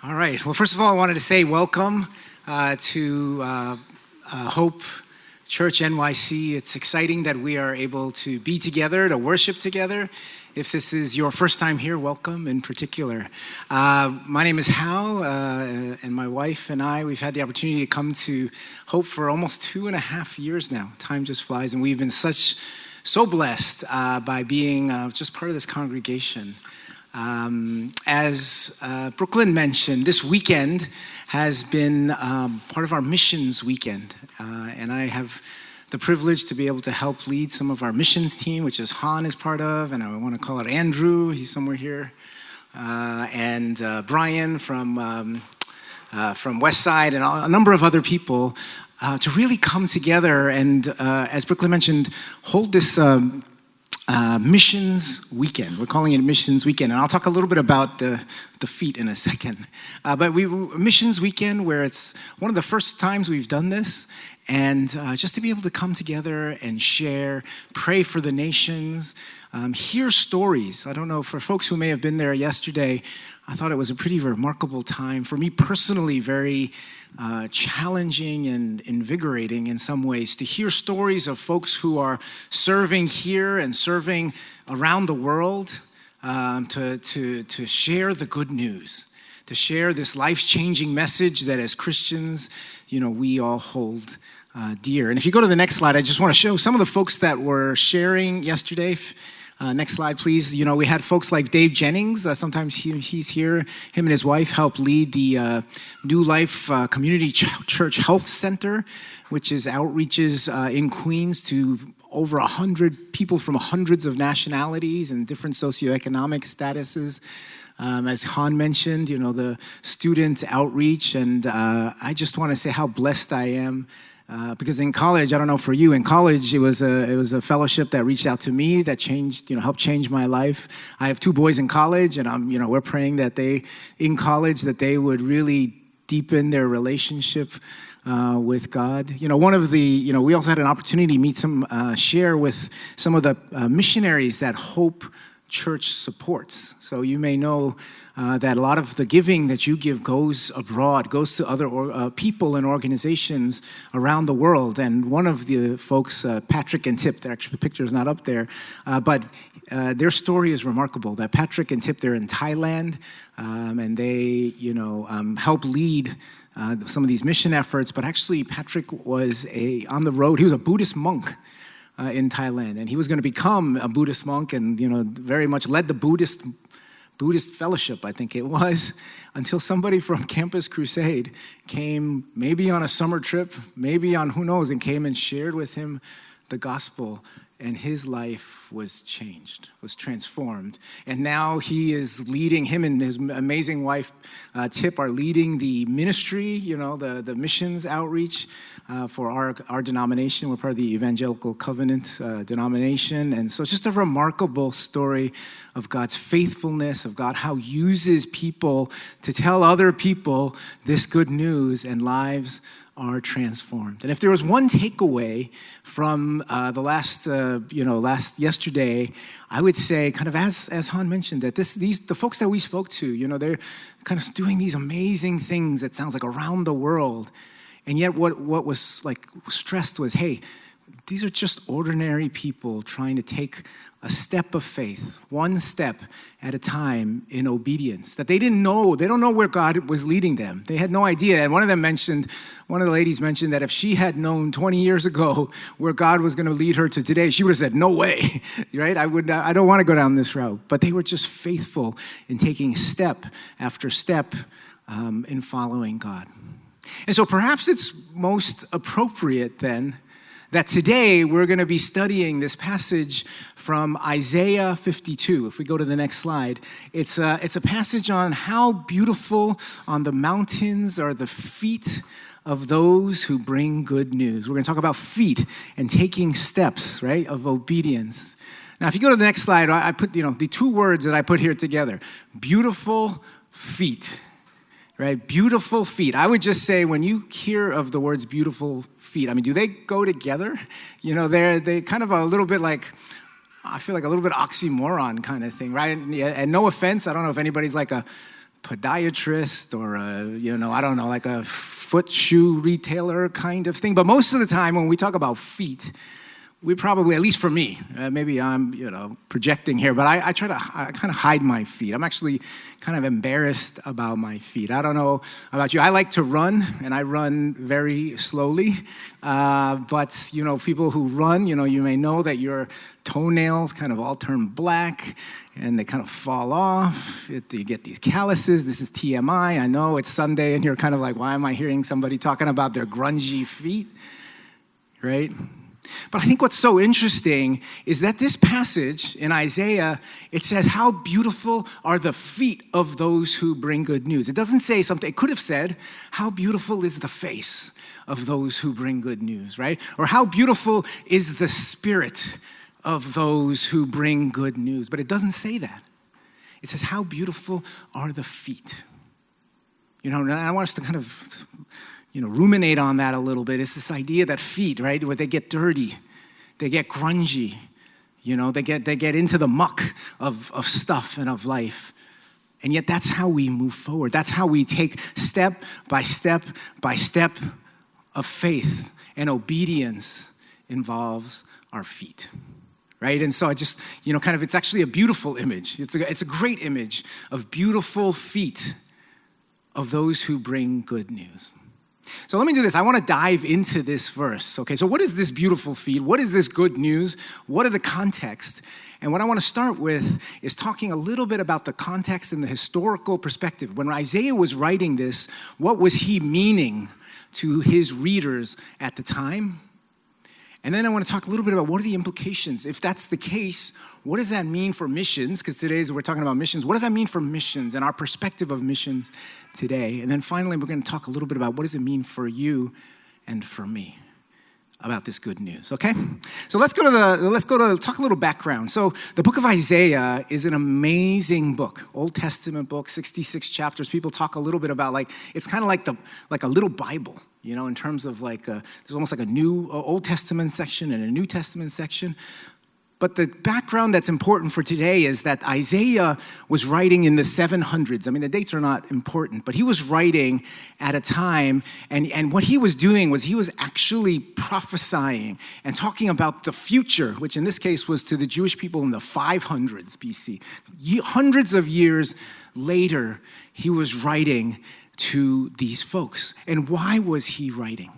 All right. Well, first of all, I wanted to say welcome to Hope Church NYC. It's exciting that we are able to be together, to worship together. If this is your first time here, welcome in particular. My name is Hal, and my wife and I, we've had the opportunity to come to Hope for almost 2.5 years now. Time just flies, and we've been so blessed by being just part of this congregation. As Brooklyn mentioned, this weekend has been part of our missions weekend, and I have the privilege to be able to help lead some of our missions team, which is Han is part of, and I want to call it Andrew, he's somewhere here, and Brian from Westside, and a number of other people to really come together and, as Brooklyn mentioned, hold this missions weekend. We're calling it missions weekend, and I'll talk a little bit about the feet in a second. But missions weekend, where it's one of the first times we've done this, and just to be able to come together and share, pray for the nations, hear stories. I don't know, for folks who may have been there yesterday, I thought it was a pretty remarkable time. For me personally, very challenging and invigorating in some ways to hear stories of folks who are serving here and serving around the world, to share the good news, to share this life-changing message that as Christians, we all hold dear. And if you go to the next slide, I just want to show some of the folks that were sharing yesterday. Next slide, please. We had folks like Dave Jennings. Sometimes he's here. Him and his wife help lead the New Life Community Church Health Center, which is outreaches in Queens to over 100 people from hundreds of nationalities and different socioeconomic statuses. As Han mentioned, the student outreach, and I just want to say how blessed I am. Because in college, I don't know for you, in college it was a fellowship that reached out to me that helped change my life. I have 2 boys in college, and we're praying that they would really deepen their relationship with God. We also had an opportunity to share with some of the missionaries that Hope Church supports. So you may know that a lot of the giving that you give goes abroad, goes to other people and organizations around the world. And one of the folks, Patrick and Tip, their actual picture is not up there, but their story is remarkable. That Patrick and Tip, they're in Thailand, and they, help lead some of these mission efforts. But actually, Patrick was on the road. He was a Buddhist monk in Thailand, and he was going to become a Buddhist monk, and very much led the Buddhist fellowship, I think it was, until somebody from Campus Crusade came, maybe on a summer trip, maybe on who knows, and came and shared with him the gospel, and his life was changed, was transformed. And now he is leading, him and his amazing wife, Tip, are leading the ministry, the missions outreach for our denomination. We're part of the Evangelical Covenant denomination. And so it's just a remarkable story of God's faithfulness, of God, how he uses people to tell other people this good news, and lives are transformed. And if there was one takeaway from yesterday, I would say, kind of as Han mentioned, that the folks that we spoke to, they're kind of doing these amazing things that sounds like around the world. And yet what was stressed was, hey, these are just ordinary people trying to take a step of faith, one step at a time in obedience, that they don't know where God was leading them. They had no idea. And one of the ladies mentioned that if she had known 20 years ago where God was going to lead her to today, she would have said, no way, right? I don't want to go down this route. But they were just faithful in taking step after step in following God. And so perhaps it's most appropriate then that today we're going to be studying this passage from Isaiah 52. If we go to the next slide, it's a passage on how beautiful on the mountains are the feet of those who bring good news. We're going to talk about feet and taking steps, right, of obedience. Now, if you go to the next slide, I put, the 2 words that I put here together: beautiful feet. Right? Beautiful feet. I would just say, when you hear of the words beautiful feet, do they go together? They kind of a little bit like, I feel like a little bit oxymoron kind of thing, right? And no offense, I don't know if anybody's like a podiatrist or I don't know, like a foot shoe retailer kind of thing. But most of the time when we talk about feet, we probably, at least for me, maybe I'm, projecting here, but I kind of hide my feet. I'm actually kind of embarrassed about my feet. I don't know about you. I like to run, and I run very slowly. But, people who run, you may know that your toenails kind of all turn black, and they kind of fall off. You get these calluses. This is TMI. I know it's Sunday, and you're kind of like, why am I hearing somebody talking about their grungy feet, right? But I think what's so interesting is that this passage in Isaiah, it says, how beautiful are the feet of those who bring good news. It doesn't say something, it could have said, how beautiful is the face of those who bring good news, right? Or how beautiful is the spirit of those who bring good news. But it doesn't say that. It says, how beautiful are the feet. And I want us to kind of ruminate on that a little bit. It's this idea that feet, right, where they get dirty, they get grungy, they get into the muck of stuff and of life. And yet that's how we move forward. That's how we take step by step by step of faith, and obedience involves our feet. Right? And so I just, it's actually a beautiful image. It's a great image of beautiful feet of those who bring good news. So let me do this. I want to dive into this verse. Okay, so what is this beautiful feet? What is this good news? What are the context? And what I want to start with is talking a little bit about the context and the historical perspective. When Isaiah was writing this, what was he meaning to his readers at the time? And then I want to talk a little bit about what are the implications. If that's the case, what does that mean for missions? Because today we're talking about missions. What does that mean for missions and our perspective of missions today? And then finally, we're going to talk a little bit about what does it mean for you and for me about this good news, okay? So let's go to talk a little background. So the book of Isaiah is an amazing book, Old Testament book, 66 chapters. People talk a little bit about it's kind of like a little Bible, in terms of there's almost like a new Old Testament section and a New Testament section. But the background that's important for today is that Isaiah was writing in the 700s. I mean, the dates are not important, but he was writing at a time, and what he was doing was he was actually prophesying and talking about the future, which in this case was to the Jewish people in the 500s BC. Hundreds of years later, he was writing to these folks. And why was he writing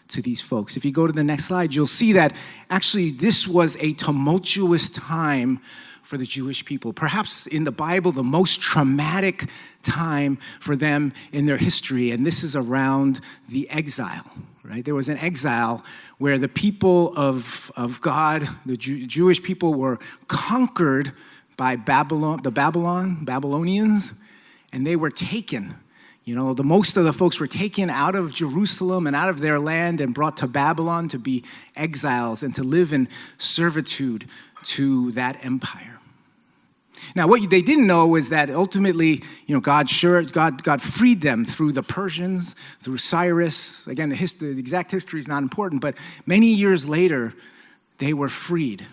to these folks? If you go to the next slide, you'll see that actually this was a tumultuous time for the Jewish people. Perhaps in the Bible, the most traumatic time for them in their history. And this is around the exile, right? There was an exile where the people of God, the Jewish people, were conquered by the Babylonians, and they were taken. The most of the folks were taken out of Jerusalem and out of their land and brought to Babylon to be exiles and to live in servitude to that empire. Now, what they didn't know is that ultimately, God freed them through the Persians, through Cyrus. Again, the exact history is not important, but many years later, they were freed,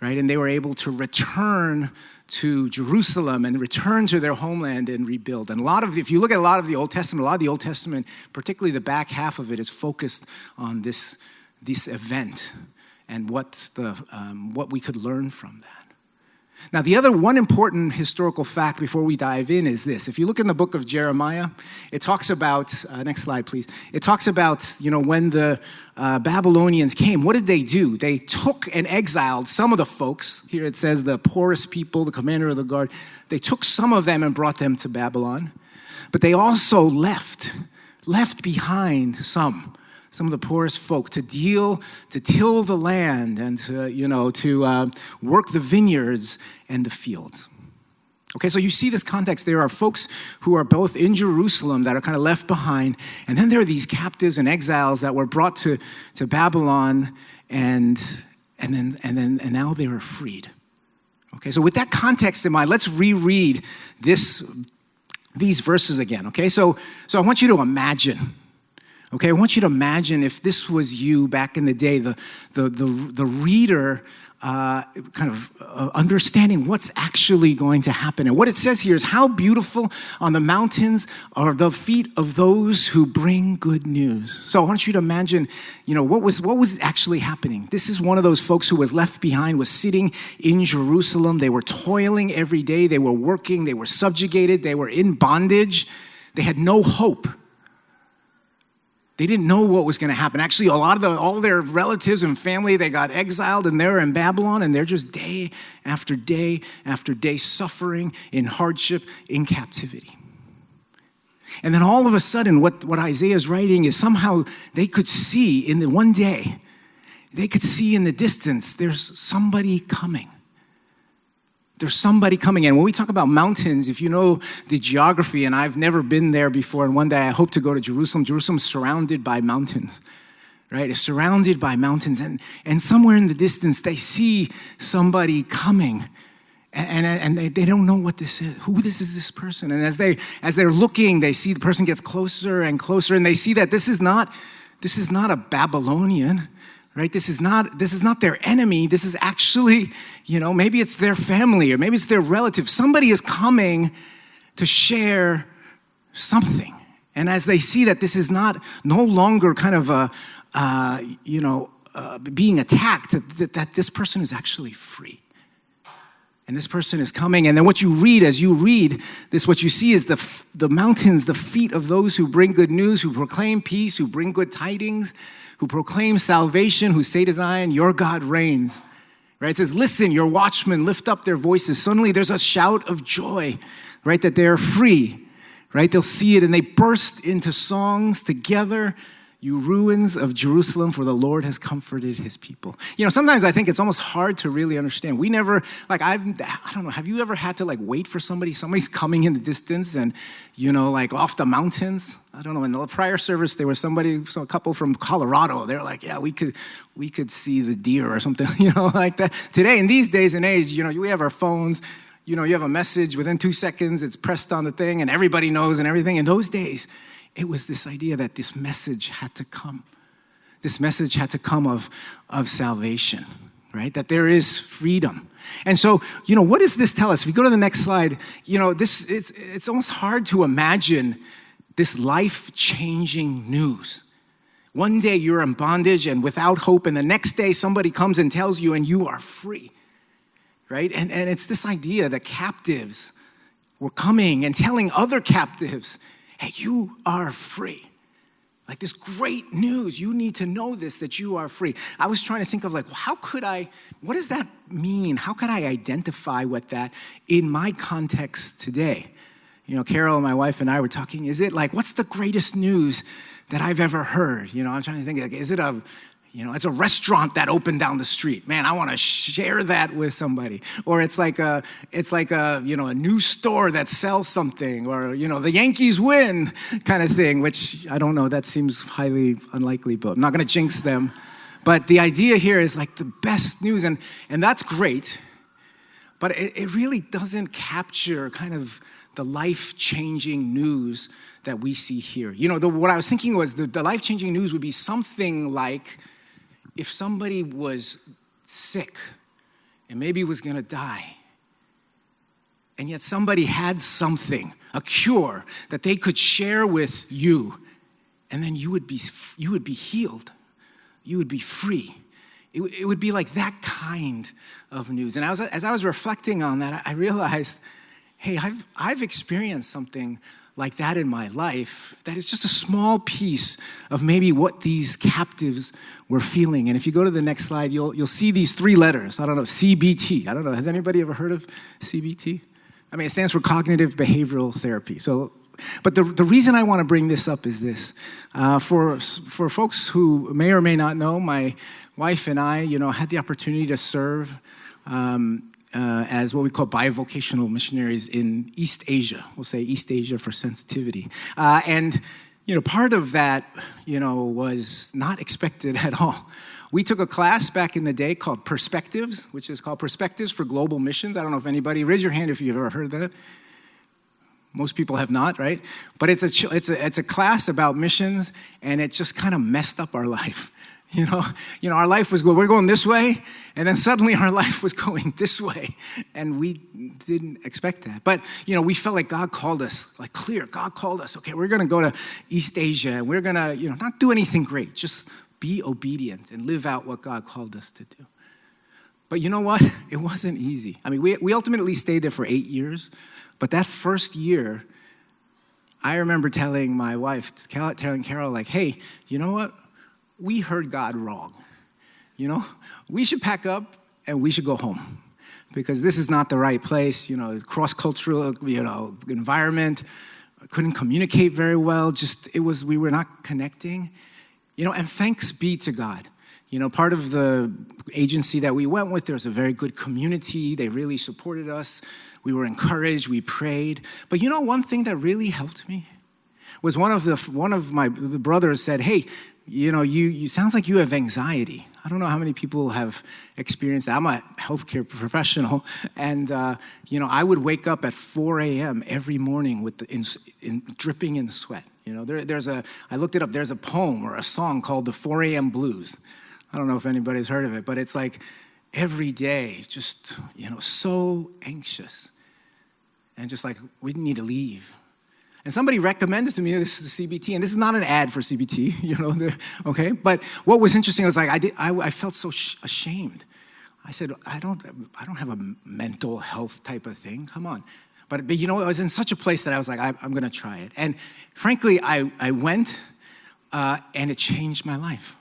right? And they were able to return to Jerusalem and return to their homeland and rebuild. And if you look at a lot of the Old Testament, particularly the back half of it, is focused on this event and what we could learn from that. Now, the other one important historical fact before we dive in is this. If you look in the book of Jeremiah, it talks about, next slide, please. It talks about, when the Babylonians came, what did they do? They took and exiled some of the folks. Here it says the poorest people, the commander of the guard. They took some of them and brought them to Babylon. But they also left behind some of the poorest folk to till the land and to work the vineyards and the fields. Okay, so you see this context. There are folks who are both in Jerusalem that are kind of left behind, and then there are these captives and exiles that were brought to Babylon, and now they are freed. Okay, so with that context in mind, let's reread these verses again. Okay, so I want you to imagine. Okay, I want you to imagine if this was you back in the day, the reader kind of understanding what's actually going to happen. And what it says here is, how beautiful on the mountains are the feet of those who bring good news. So I want you to imagine, what was actually happening. This is one of those folks who was left behind, was sitting in Jerusalem. They were toiling every day. They were working. They were subjugated. They were in bondage. They had no hope. They didn't know what was going to happen. Actually, all their relatives and family, they got exiled, and they're in Babylon, and they're just day after day after day suffering in hardship, in captivity. And then all of a sudden, what Isaiah is writing is, somehow they could see in the one day, they could see in the distance, there's somebody coming. There's somebody coming. And when we talk about mountains, if you know the geography, and I've never been there before, and one day I hope to go to Jerusalem. Jerusalem's surrounded by mountains, right? It's surrounded by mountains. And somewhere in the distance, they see somebody coming. And they don't know what this is, who this person. And as they're looking, they see the person gets closer and closer, and they see that this is not a Babylonian. Right? This is not their enemy. This is actually, maybe it's their family, or maybe it's their relative. Somebody is coming to share something. And as they see that this is no longer kind of being attacked, that this person is actually free. And this person is coming. And then as you read this, what you see is the mountains, the feet of those who bring good news, who proclaim peace, who bring good tidings, who proclaim salvation, who say to Zion, your God reigns. Right? It says, listen, your watchmen lift up their voices. Suddenly there's a shout of joy, right? That they're free, right? They'll see it, and they burst into songs together. You ruins of Jerusalem, for the Lord has comforted his people. Sometimes I think it's almost hard to really understand. We never, I don't know, have you ever had to wait for somebody? Somebody's coming in the distance, and, off the mountains. I don't know, in the prior service, there was a couple from Colorado. They're like, yeah, we could see the deer or something, like that. Today, in these days and age, we have our phones. You have a message within 2 seconds, it's pressed on the thing, and everybody knows and everything. In those days, it was this idea that this message had to come. This message had to come of salvation, right? That there is freedom. And so, what does this tell us? If we go to the next slide, it's almost hard to imagine this life-changing news. One day you're in bondage and without hope, and the next day somebody comes and tells you, and you are free, right? And it's this idea that captives were coming and telling other captives, hey, you are free. This great news. You need to know this, that you are free. I was trying to think of what does that mean? How could I identify with that in my context today? Carol, my wife, and I were talking, is it what's the greatest news that I've ever heard? I'm trying to think, is it it's a restaurant that opened down the street. Man, I want to share that with somebody. Or it's like a new store that sells something, or, the Yankees win kind of thing, which I don't know, that seems highly unlikely, but I'm not going to jinx them. But the idea here is the best news, and that's great, but it really doesn't capture kind of the life-changing news that we see here. What I was thinking was the life-changing news would be something like, if somebody was sick and maybe was going to die, and yet somebody had something, a cure that they could share with you, and then you would be healed. You would be free. It would be like that kind of news. And as I was reflecting on that, I realized, hey, I've experienced something like that in my life, that is just a small piece of maybe what these captives were feeling. And if you go to the next slide, you'll see these 3 letters. I don't know, CBT. I don't know, has anybody ever heard of CBT? I mean, it stands for Cognitive Behavioral Therapy. But the reason I want to bring this up is this. For folks who may or may not know, my wife and I, had the opportunity to serve as what we call bivocational missionaries in East Asia. We'll say East Asia for sensitivity. And part of that, was not expected at all. We took a class back in the day called Perspectives, which is called Perspectives for Global Missions. I don't know if anybody, raise your hand if you've ever heard that. Most people have not, right? But it's a class about missions, and it just kind of messed up our life. Our life was going, we're going this way, and then suddenly our life was going this way, and we didn't expect that. But, we felt like God called us, like clear, God called us, okay, we're going to go to East Asia, and we're going to, not do anything great, just be obedient and live out what God called us to do. But you know what? It wasn't easy. I mean, we ultimately stayed there for 8 years, but that first year, I remember telling my wife, telling Carol, like, hey, you know what? We heard God wrong. We should pack up and we should go home because this is not the right place. It's cross-cultural, environment. I couldn't communicate very well. We were not connecting. And thanks be to God. Part of the agency that we went with, there's a very good community. They really supported us. We were encouraged. We prayed. But one thing that really helped me was one of the brothers said, hey, you sounds like you have anxiety. I don't know how many people have experienced that. I'm a healthcare professional, and I would wake up at 4 a.m. every morning with dripping in sweat. I looked it up. There's a poem or a song called the 4 a.m. Blues. I don't know if anybody's heard of it, but it's like every day, just so anxious, and just like we need to leave. And somebody recommended to me this is CBT, and this is not an ad for CBT, okay? But what was interesting was I felt so ashamed. I said, I don't have a mental health type of thing. Come on. But I was in such a place that I was like, I'm going to try it. And frankly, I went, and it changed my life.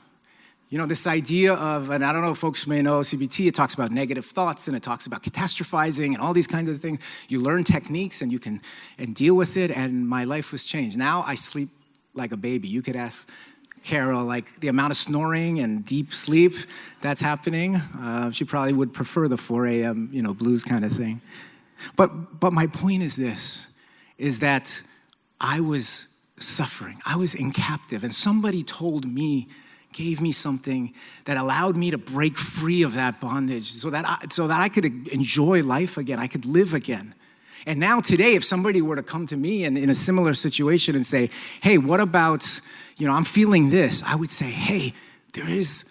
This idea of, and I don't know if folks may know CBT, it talks about negative thoughts and it talks about catastrophizing and all these kinds of things. You learn techniques and you can deal with it, and my life was changed. Now I sleep like a baby. You could ask Carol, like the amount of snoring and deep sleep that's happening. She probably would prefer the 4 a.m., blues kind of thing. But my point is this, is that I was suffering. I was in captive, and somebody gave me something that allowed me to break free of that bondage so that I could enjoy life again. I could live again. And now today, if somebody were to come to me and in a similar situation and say, hey, what about, I'm feeling this, I would say, hey, there is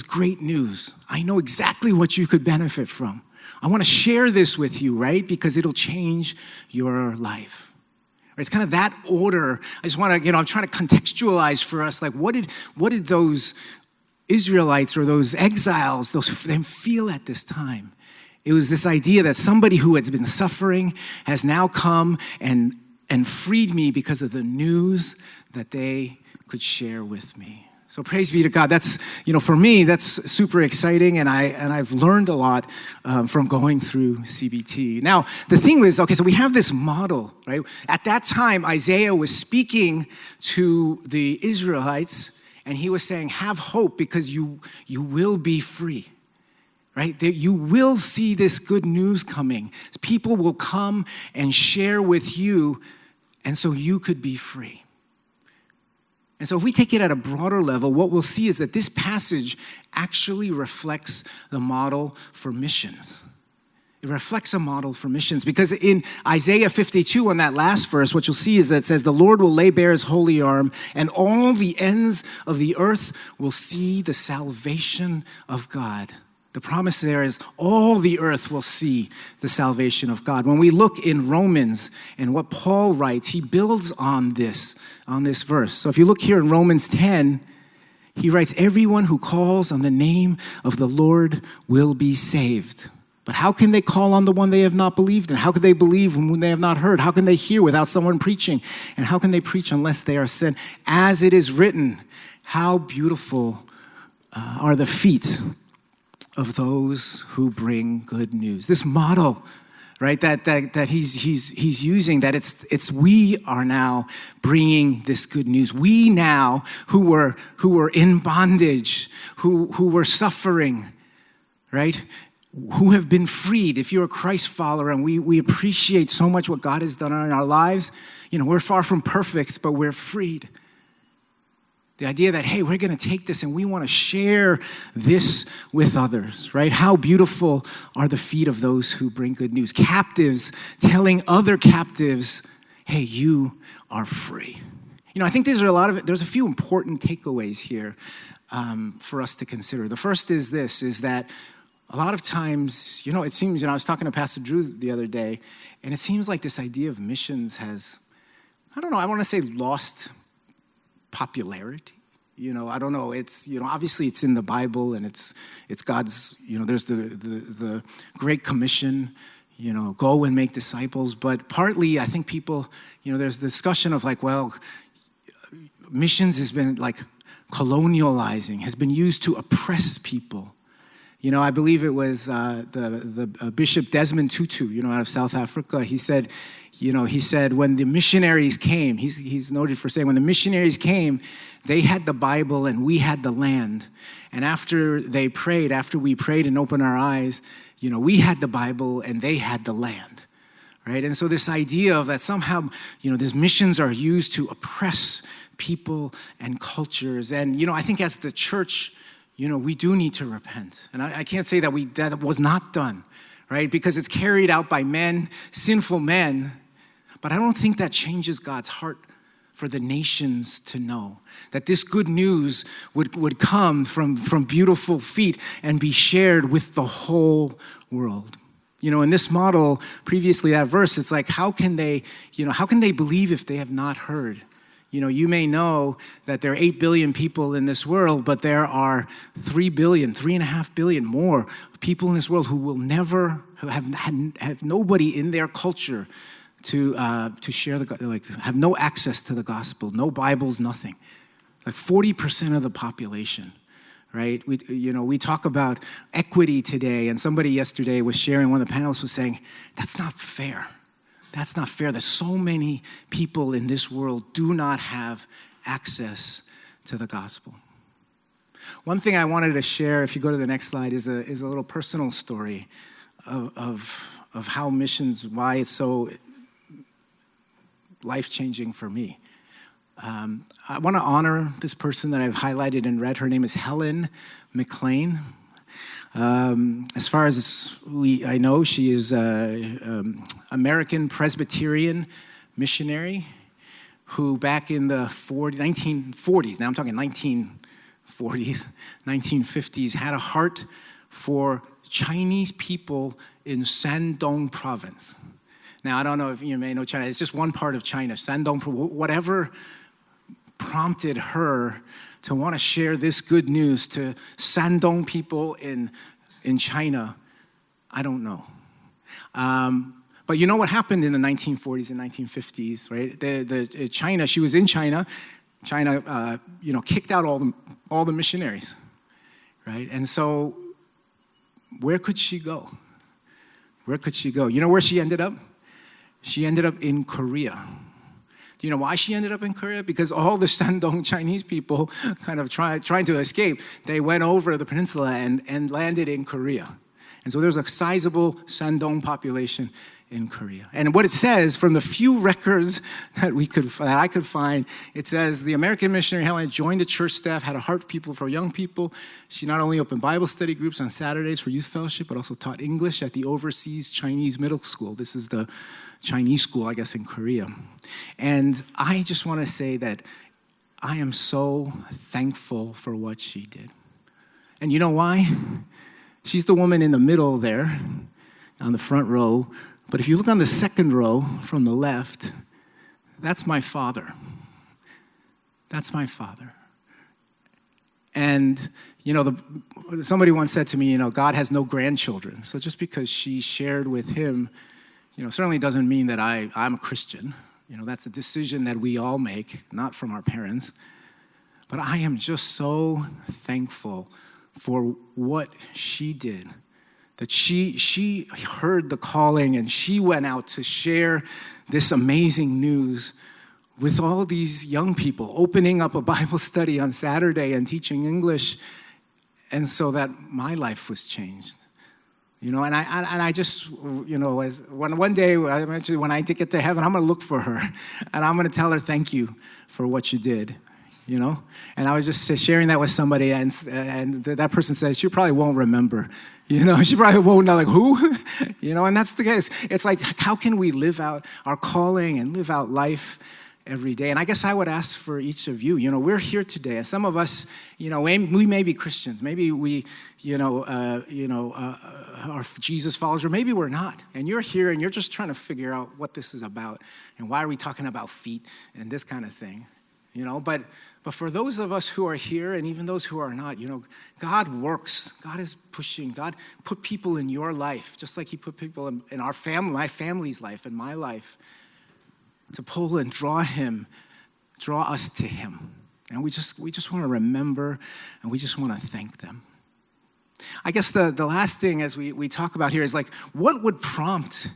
great news. I know exactly what you could benefit from. I want to share this with you, right? Because it'll change your life. It's kind of that order. I just want to, I'm trying to contextualize for us, like what did those Israelites or those exiles, them feel at this time? It was this idea that somebody who had been suffering has now come and freed me because of the news that they could share with me. So praise be to God. That's, for me, that's super exciting, and I've learned a lot from going through CBT. Now, the thing is, okay, so we have this model, right? At that time, Isaiah was speaking to the Israelites, and he was saying, have hope because you will be free, right? You will see this good news coming. People will come and share with you, and so you could be free. And so if we take it at a broader level, what we'll see is that this passage actually reflects the model for missions. It reflects a model for missions because in Isaiah 52, on that last verse, what you'll see is that it says, the Lord will lay bare his holy arm, and all the ends of the earth will see the salvation of God. The promise there is all the earth will see the salvation of God. When we look in Romans and what Paul writes, he builds on this verse. So if you look here in Romans 10, he writes, everyone who calls on the name of the Lord will be saved. But how can they call on the one they have not believed in? How could they believe whom they have not heard? How can they hear without someone preaching? And how can they preach unless they are sent? As it is written, how beautiful are the feet of those who bring good news. This model, right, that he's using, that it's we are now bringing this good news. We now who were in bondage, who were suffering, right, who have been freed. If you're a Christ follower, and we appreciate so much what God has done in our lives, we're far from perfect, but we're freed. The idea that, hey, we're going to take this and we want to share this with others, right? How beautiful are the feet of those who bring good news. Captives telling other captives, hey, you are free. I think there's a few important takeaways here for us to consider. The first is this, is that a lot of times, it seems, I was talking to Pastor Drew the other day, and it seems like this idea of missions has, I don't know, I want to say lost popularity. I don't know, it's, obviously it's in the Bible, and it's God's, there's the Great Commission, go and make disciples. But partly, I think people, there's discussion of like, well, missions has been like colonializing, has been used to oppress people. I believe it was the Bishop Desmond Tutu, out of South Africa. He said when the missionaries came, he's noted for saying when the missionaries came, they had the Bible and we had the land. And after we prayed and opened our eyes, we had the Bible and they had the land, right? And so this idea of that somehow, these missions are used to oppress people and cultures. And, I think as the church, we do need to repent. And I can't say that was not done, right? Because it's carried out by men, sinful men. But I don't think that changes God's heart for the nations to know that this good news would come from beautiful feet and be shared with the whole world. In this model, previously that verse, it's like, how can they believe if they have not heard? You may know that there are 8 billion people in this world, but there are 3.5 billion more people in this world who will never have nobody in their culture to share have no access to the gospel, no Bibles, nothing. Like 40% of the population, right? We talk about equity today, and somebody yesterday was sharing, one of the panelists was saying, that's not fair. That's not fair that so many people in this world do not have access to the gospel. One thing I wanted to share, if you go to the next slide, is a little personal story of how missions, why it's so life-changing for me. I want to honor this person that I've highlighted and read. Her name is Helen McLean. As far as I know, she is an American Presbyterian missionary who back in the 1940s, now I'm talking 1940s, 1950s, had a heart for Chinese people in Shandong province. Now, I don't know if you may know China. It's just one part of China, Shandong, whatever prompted her to want to share this good news to Shandong people in China, I don't know. But you know what happened in the 1940s and 1950s, right? China, she was in China. China, kicked out all the missionaries, right? And so, where could she go? Where could she go? You know where she ended up? She ended up in Korea. Do you know why she ended up in Korea? Because all the Shandong Chinese people kind of trying to escape, they went over the peninsula and landed in Korea. And so there's a sizable Shandong population in Korea. And what it says, from the few records that I could find, it says the American missionary Helen joined the church staff, had a heart for young people. She not only opened Bible study groups on Saturdays for youth fellowship, but also taught English at the Overseas Chinese Middle School. This is the Chinese school, I guess, in Korea. And I just want to say that I am so thankful for what she did. And you know why? She's the woman in the middle there, on the front row. But if you look on the second row from the left, that's my father. That's my father. And, somebody once said to me, God has no grandchildren. So just because she shared with him, certainly doesn't mean that I'm a Christian. That's a decision that we all make, not from our parents. But I am just so thankful for what she did. That she heard the calling and she went out to share this amazing news with all these young people, opening up a Bible study on Saturday and teaching English, and so that my life was changed. And I just, one day, eventually when I get to heaven, I'm going to look for her, and I'm going to tell her thank you for what you did. And I was just sharing that with somebody, and that person said, she probably won't remember, she probably won't know, like, who? And that's the case. It's like, how can we live out our calling and live out life, every day. And I guess I would ask for each of you, we're here today. And some of us, we may be Christians. Maybe we, are Jesus followers, or maybe we're not. And you're here and you're just trying to figure out what this is about and why are we talking about feet and this kind of thing, But for those of us who are here and even those who are not, God works. God is pushing. God put people in your life, just like he put people in our family, my family's life and my life, to pull and draw us to him. And we just want to remember, and we just want to thank them. I guess the last thing as we talk about here is like, what would prompt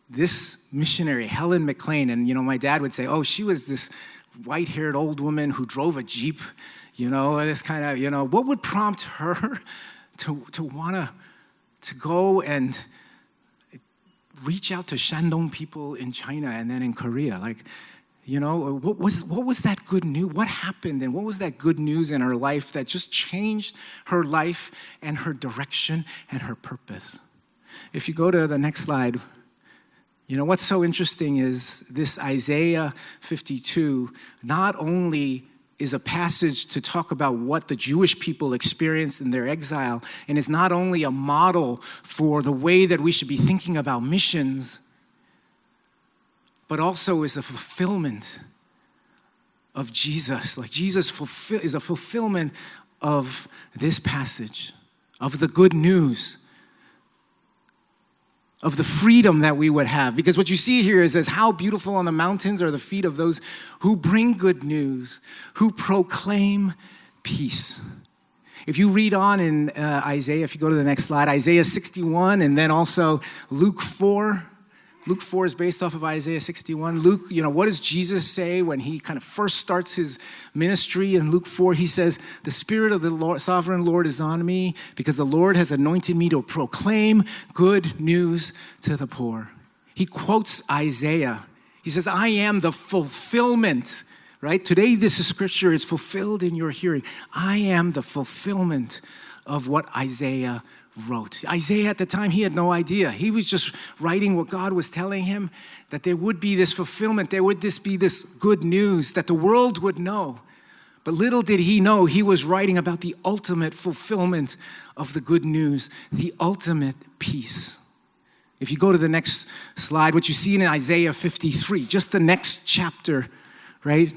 this missionary, Helen McLean? And, my dad would say, oh, she was this white-haired old woman who drove a Jeep, this kind of, what would prompt her to want to go and reach out to Shandong people in China and then in Korea? Like, what was that good news? What happened and what was that good news in her life that just changed her life and her direction and her purpose? If you go to the next slide, what's so interesting is this Isaiah 52 not only is a passage to talk about what the Jewish people experienced in their exile, and is not only a model for the way that we should be thinking about missions, but also is a fulfillment of Jesus. Like Jesus is a fulfillment of this passage, of the good news, of the freedom that we would have. Because what you see here is how beautiful on the mountains are the feet of those who bring good news, who proclaim peace. If you read on in Isaiah, if you go to the next slide, Isaiah 61, and then also Luke 4. Luke 4 is based off of Isaiah 61. Luke, what does Jesus say when he kind of first starts his ministry? In Luke 4, he says, the Spirit of the Lord, sovereign Lord is on me because the Lord has anointed me to proclaim good news to the poor. He quotes Isaiah. He says, I am the fulfillment, right? Today, this scripture is fulfilled in your hearing. I am the fulfillment of what Isaiah wrote. Isaiah at the time, he had no idea. He was just writing what God was telling him, that there would be this fulfillment, there would be this good news that the world would know. But little did he know, he was writing about the ultimate fulfillment of the good news, the ultimate peace. If you go to the next slide, what you see in Isaiah 53, just the next chapter, right?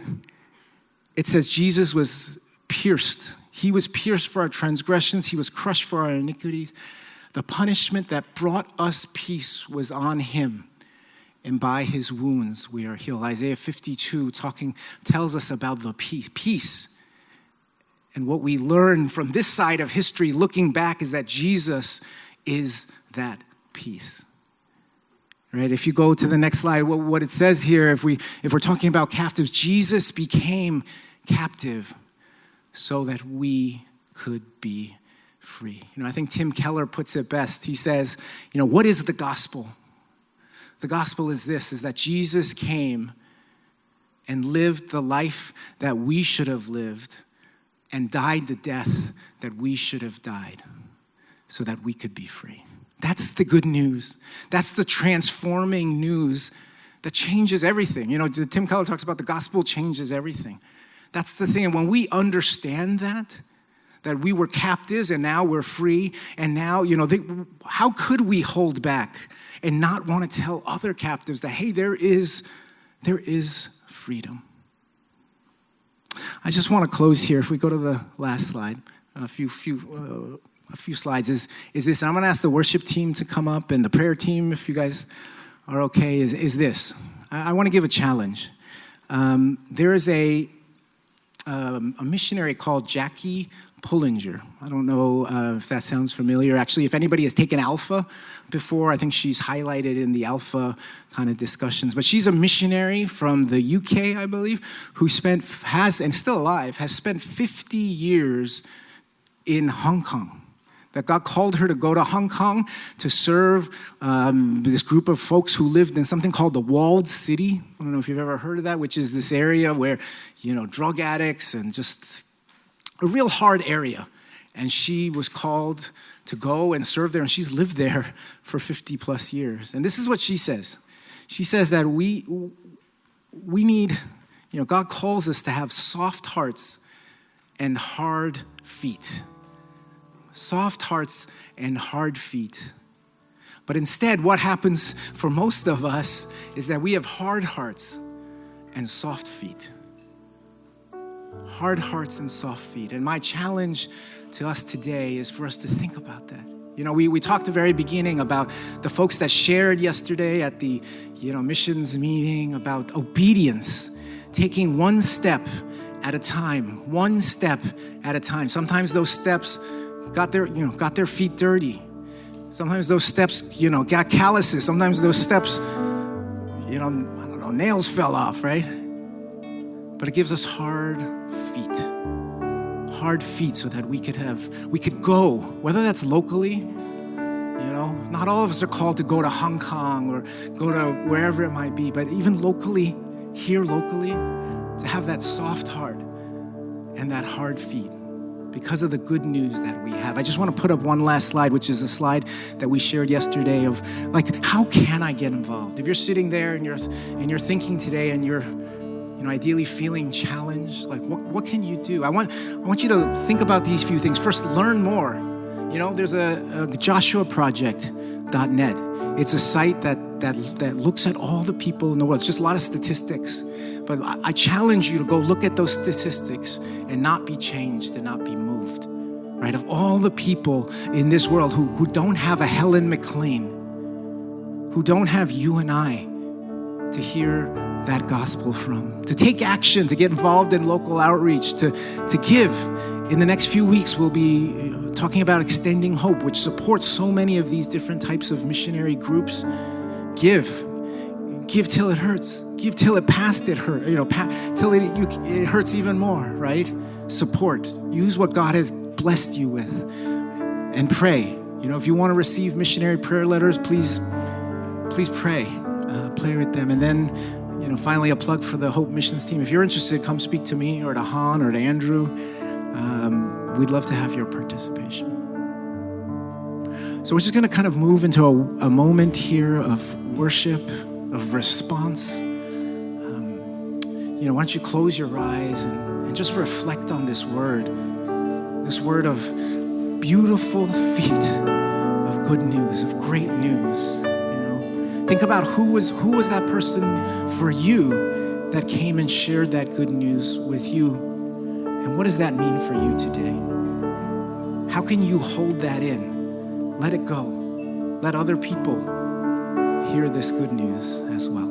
It says Jesus was pierced. He was pierced for our transgressions. He was crushed for our iniquities. The punishment that brought us peace was on him, and by his wounds we are healed. Isaiah 52 tells us about the peace. And what we learn from this side of history, looking back, is that Jesus is that peace. Right? If you go to the next slide, what it says here, if we're talking about captives, Jesus became captive so that we could be free. I think Tim Keller puts it best. He says, what is the gospel? The gospel is this, is that Jesus came and lived the life that we should have lived and died the death that we should have died so that we could be free. That's the good news. That's the transforming news that changes everything. Tim Keller talks about the gospel changes everything. That's the thing. And when we understand that we were captives and now we're free, and now, how could we hold back and not want to tell other captives that, hey, there is freedom? I just want to close here. If we go to the last slide, a few slides is this. And I'm going to ask the worship team to come up, and the prayer team, if you guys are okay, is this. I want to give a challenge. There is a missionary called Jackie Pullinger. I don't know if that sounds familiar. Actually, if anybody has taken Alpha before, I think she's highlighted in the Alpha kind of discussions. But she's a missionary from the UK, I believe, who has spent 50 years in Hong Kong. That God called her to go to Hong Kong to serve this group of folks who lived in something called the Walled City. I don't know if you've ever heard of that, which is this area where, drug addicts and just a real hard area. And she was called to go and serve there, and she's lived there for 50 plus years. And this is what she says. She says that we need, God calls us to have soft hearts and hard feet. Soft hearts and hard feet. But instead, what happens for most of us is that we have hard hearts and soft feet. Hard hearts and soft feet. And my challenge to us today is for us to think about that. We talked at the very beginning about the folks that shared yesterday at the missions meeting about obedience, taking one step at a time, one step at a time. Sometimes those steps got their feet dirty. Sometimes those steps, got calluses. Sometimes those steps, nails fell off, right? But it gives us hard feet so that we could go, whether that's locally, not all of us are called to go to Hong Kong or go to wherever it might be, but even locally, here locally, to have that soft heart and that hard feet because of the good news that we have. I just want to put up one last slide, which is a slide that we shared yesterday of how can I get involved? If you're sitting there and you're thinking today and you're ideally feeling challenged, what can you do? I want you to think about these few things. First, learn more. There's a joshuaproject.net. It's a site that looks at all the people in the world. It's just a lot of statistics. But I challenge you to go look at those statistics and not be changed and not be moved, right? Of all the people in this world who don't have a Helen McLean, who don't have you and I to hear that gospel from, to take action, to get involved in local outreach, to give. In the next few weeks, we'll be talking about Extending Hope, which supports so many of these different types of missionary groups. Give till it hurts. Give till it past it hurt. Till it hurts even more, right? Support. Use what God has blessed you with, and pray. If you want to receive missionary prayer letters, please pray. Pray with them, and then. Finally, a plug for the Hope Missions team. If you're interested, come speak to me or to Han or to Andrew. We'd love to have your participation. So we're just going to kind of move into a moment here of worship, of response. Why don't you close your eyes and just reflect on this word of beautiful feet, of good news, of great news. Think about who was that person for you that came and shared that good news with you, and what does that mean for you today? How can you hold that in? Let it go. Let other people hear this good news as well.